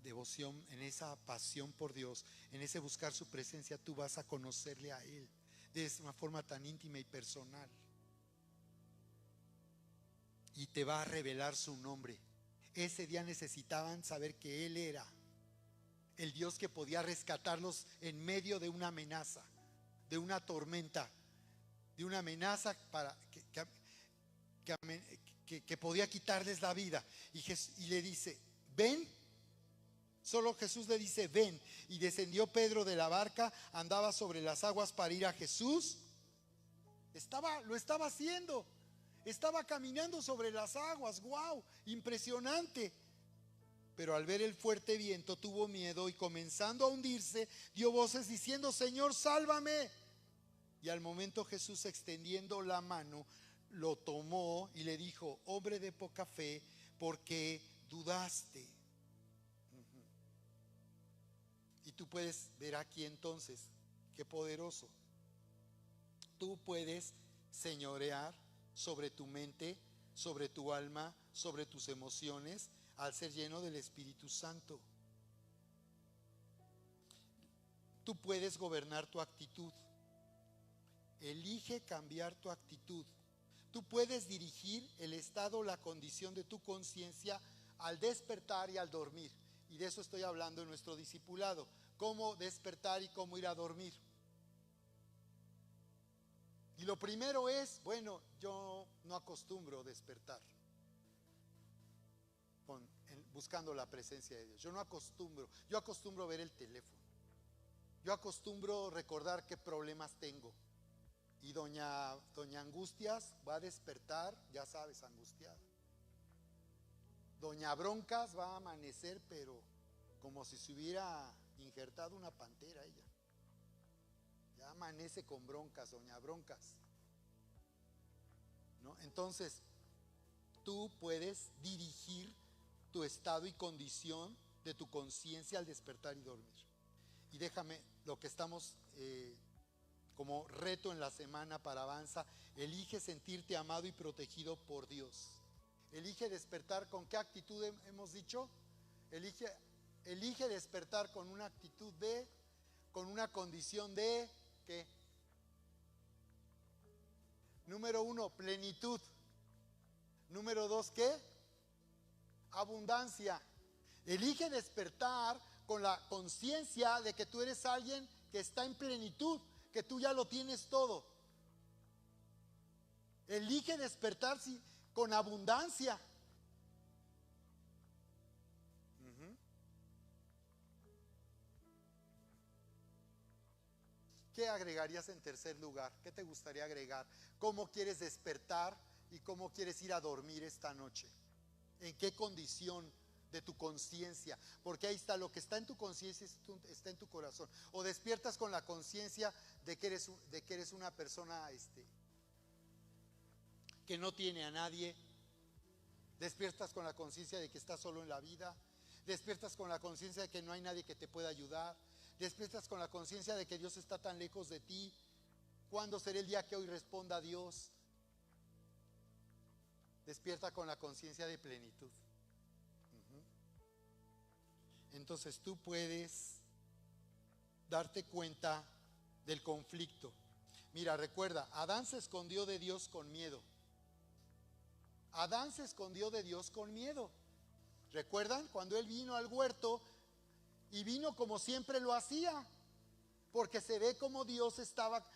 devoción, en esa pasión por Dios, en ese buscar su presencia, tú vas a conocerle a Él de una forma tan íntima y personal. Y te va a revelar su nombre. Ese día necesitaban saber que Él era el Dios que podía rescatarlos en medio de una amenaza, de una tormenta, de una amenaza que podía quitarles la vida. Y le dice: ven. Solo Jesús le dice: ven. Y descendió Pedro de la barca, andaba sobre las aguas para ir a Jesús. Lo estaba haciendo. Estaba caminando sobre las aguas. ¡Wow! Impresionante. Pero al ver el fuerte viento tuvo miedo, y comenzando a hundirse, dio voces diciendo: Señor, sálvame. Y al momento Jesús, extendiendo la mano, lo tomó y le dijo: hombre de poca fe, ¿por qué dudaste? Y tú puedes ver aquí entonces, qué poderoso. Tú puedes señorear sobre tu mente, sobre tu alma, sobre tus emociones, al ser lleno del Espíritu Santo. Tú puedes gobernar tu actitud. Elige cambiar tu actitud. Tú puedes dirigir el estado, la condición de tu conciencia al despertar y al dormir. Y de eso estoy hablando en nuestro discipulado. Cómo despertar y cómo ir a dormir. Y lo primero es, bueno, yo no acostumbro despertar buscando la presencia de Dios. Yo acostumbro ver el teléfono. Yo acostumbro recordar qué problemas tengo. Y doña Angustias va a despertar, ya sabes, angustiada. Doña Broncas va a amanecer, pero como si se hubiera injertado una pantera ella. Ya amanece con broncas, doña Broncas, ¿no? Entonces, tú puedes dirigir tu estado y condición de tu conciencia al despertar y dormir. Y déjame, lo que estamos como reto en la semana para Avanza: elige sentirte amado y protegido por Dios. Elige despertar. ¿Con qué actitud hemos dicho? Elige despertar con una actitud con una condición de ¿qué? Número 1, plenitud. Número 2, ¿qué? Abundancia. Elige despertar con la conciencia de que tú eres alguien que está en plenitud, que tú ya lo tienes todo. Elige despertar con abundancia. ¿Qué agregarías en tercer lugar? ¿Qué te gustaría agregar? ¿Cómo quieres despertar y cómo quieres ir a dormir esta noche? ¿En qué condición de tu conciencia? Porque ahí está, lo que está en tu conciencia está en tu corazón. O despiertas con la conciencia de que eres una persona que no tiene a nadie. Despiertas con la conciencia de que estás solo en la vida. Despiertas con la conciencia de que no hay nadie que te pueda ayudar. Despiertas con la conciencia de que Dios está tan lejos de ti. ¿Cuándo será el día que hoy responda a Dios? Despierta con la conciencia de plenitud. Entonces tú puedes darte cuenta del conflicto. Mira, recuerda, Adán se escondió de Dios con miedo. Adán se escondió de Dios con miedo. ¿Recuerdan? Cuando él vino al huerto, y vino como siempre lo hacía, porque se ve como Dios estaba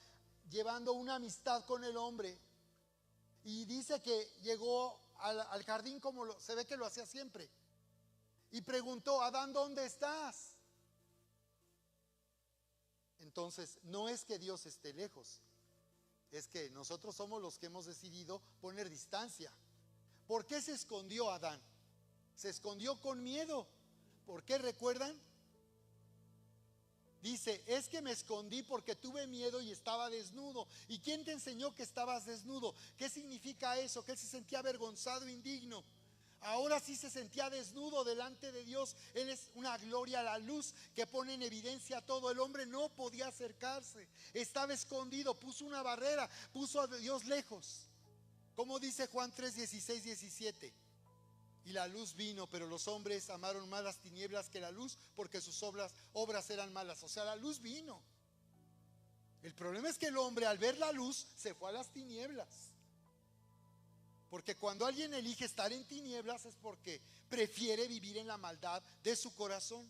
llevando una amistad con el hombre. Y dice que llegó al jardín como se ve que lo hacía siempre. y preguntó: Adán, ¿dónde estás? Entonces, no es que Dios esté lejos, es que nosotros somos los que hemos decidido poner distancia. ¿Por qué se escondió Adán? Se escondió con miedo. ¿Por qué? ¿Recuerdan? Dice: es que me escondí porque tuve miedo y estaba desnudo. ¿Y quién te enseñó que estabas desnudo? ¿Qué significa eso? Que él se sentía avergonzado, indigno. Ahora sí se sentía desnudo delante de Dios. Él es una gloria, la luz que pone en evidencia a todo. El hombre no podía acercarse, estaba escondido, puso una barrera, puso a Dios lejos. Como dice Juan 3, 16, 17: y la luz vino, pero los hombres amaron más las tinieblas que la luz, porque sus obras eran malas. O sea, la luz vino. El problema es que el hombre, al ver la luz, se fue a las tinieblas. Porque cuando alguien elige estar en tinieblas es porque prefiere vivir en la maldad de su corazón.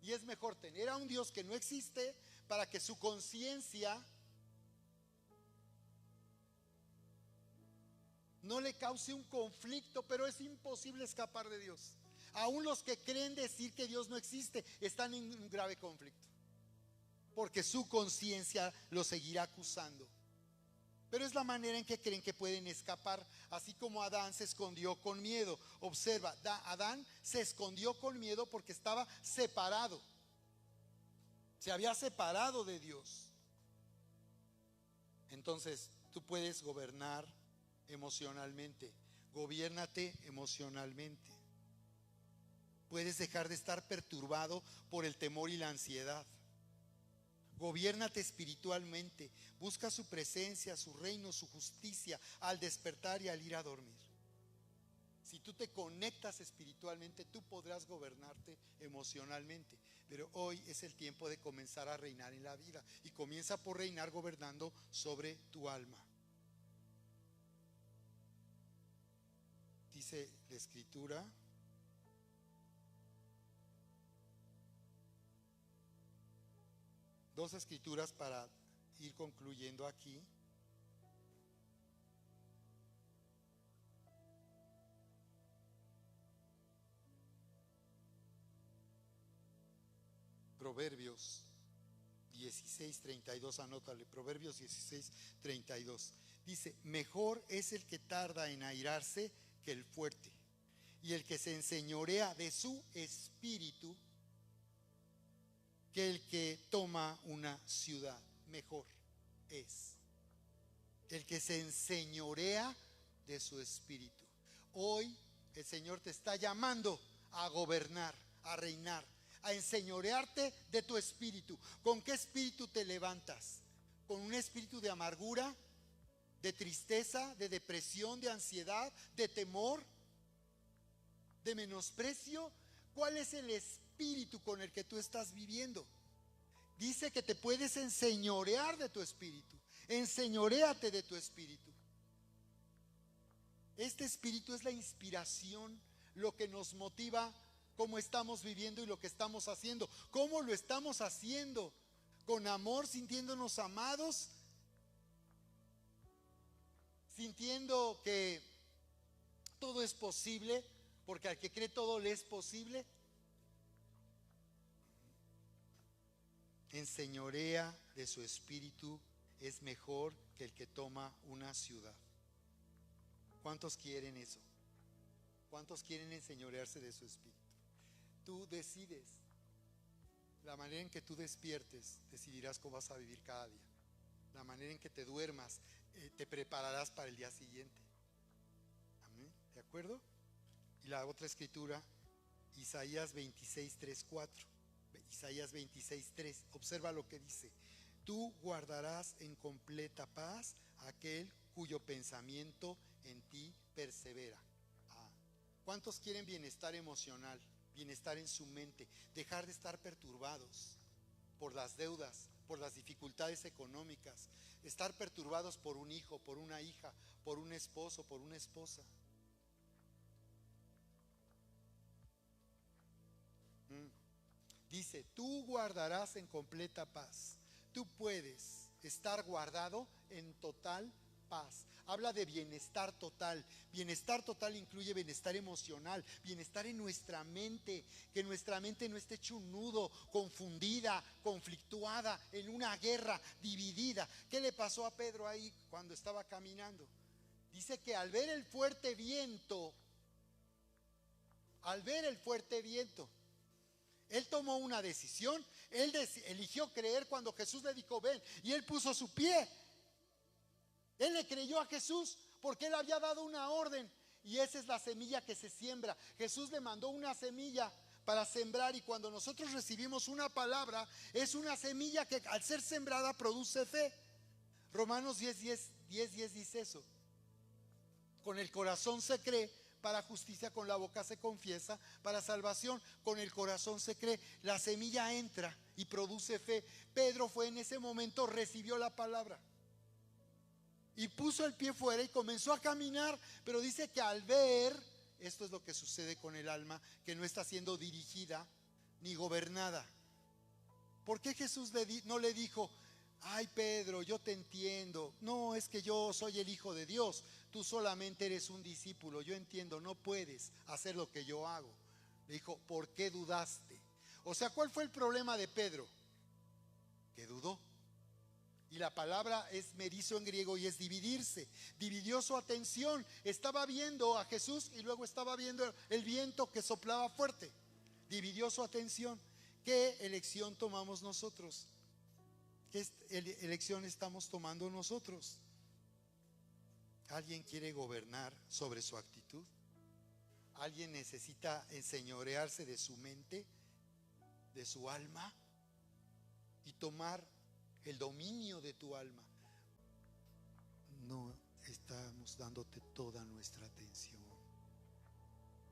Y es mejor tener a un Dios que no existe para que su conciencia no le cause un conflicto. Pero es imposible escapar de Dios. Aún los que creen decir que Dios no existe están en un grave conflicto, porque su conciencia lo seguirá acusando. Pero es la manera en que creen que pueden escapar. Así como Adán se escondió con miedo. Observa, Adán se escondió con miedo porque estaba separado. Se había separado de Dios. Entonces, tú puedes gobernar emocionalmente. Gobiérnate emocionalmente. Puedes dejar de estar perturbado por el temor y la ansiedad. Gobiérnate espiritualmente. Busca su presencia, su reino, su justicia al despertar y al ir a dormir. Si tú te conectas espiritualmente, tú podrás gobernarte emocionalmente. Pero hoy es el tiempo de comenzar a reinar en la vida. Y comienza por reinar gobernando sobre tu alma. Dice la Escritura: dos escrituras para ir concluyendo aquí. Proverbios 16:32, anótale, Proverbios 16:32. Dice: mejor es el que tarda en airarse que el fuerte, y el que se enseñorea de su espíritu que el que toma una ciudad. Mejor es el que se enseñorea de su espíritu. Hoy el Señor te está llamando a gobernar, a reinar, a enseñorearte de tu espíritu. ¿Con qué espíritu te levantas? ¿Con un espíritu de amargura, de tristeza, de depresión, de ansiedad, de temor, de menosprecio? ¿Cuál es el espíritu con el que tú estás viviendo? Dice que te puedes enseñorear de tu espíritu. Enseñoréate de tu espíritu. Este espíritu es la inspiración, lo que nos motiva cómo estamos viviendo y lo que estamos haciendo. ¿Cómo lo estamos haciendo? Con amor, sintiéndonos amados, sintiendo que todo es posible, porque al que cree todo le es posible. Enseñorea de su espíritu es mejor que el que toma una ciudad. ¿Cuántos quieren eso? ¿Cuántos quieren enseñorearse de su espíritu? Tú decides. La manera en que tú despiertes, decidirás cómo vas a vivir cada día. La manera en que te duermas, te prepararás para el día siguiente. ¿Amén? ¿De acuerdo? Y la otra escritura, Isaías 26:3, 4. Isaías 26:3. Observa lo que dice: tú guardarás en completa paz a aquel cuyo pensamiento en ti persevera. ¿Cuántos quieren bienestar emocional, bienestar en su mente? Dejar de estar perturbados por las deudas, por las dificultades económicas, estar perturbados por un hijo, por una hija, por un esposo, por una esposa. Dice: tú guardarás en completa paz. Tú puedes estar guardado en total paz, habla de bienestar total. Bienestar total incluye bienestar emocional, bienestar en nuestra mente, que nuestra mente no esté hecho un nudo, confundida, conflictuada, en una guerra, dividida. ¿Qué le pasó a Pedro ahí cuando estaba caminando? Dice que al ver el fuerte viento, él tomó una decisión. Él eligió creer cuando Jesús le dijo ven, y él puso su pie. Él le creyó a Jesús porque él había dado una orden, y esa es la semilla que se siembra. Jesús le mandó una semilla para sembrar, y cuando nosotros recibimos una palabra, es una semilla que al ser sembrada produce fe. Romanos 10:10 dice eso. Con el corazón se cree para justicia, con la boca se confiesa para salvación. Con el corazón se cree, la semilla entra y produce fe. Pedro fue en ese momento, recibió la palabra y puso el pie fuera y comenzó a caminar. Pero dice que al ver, esto es lo que sucede con el alma, que no está siendo dirigida ni gobernada. ¿Por qué Jesús no le dijo: ay, Pedro, yo te entiendo, no, es que yo soy el Hijo de Dios, tú solamente eres un discípulo, yo entiendo, no puedes hacer lo que yo hago? Le dijo: ¿por qué dudaste? O sea, ¿cuál fue el problema de Pedro? Que dudó. Y la palabra es merizo en griego y es dividirse. Dividió su atención. Estaba viendo a Jesús y luego estaba viendo el viento que soplaba fuerte. Dividió su atención. ¿Qué elección tomamos nosotros? ¿Qué elección estamos tomando nosotros? ¿Alguien quiere gobernar sobre su actitud? ¿Alguien necesita enseñorearse de su mente, de su alma, y tomar el dominio de tu alma? No estamos dándote toda nuestra atención.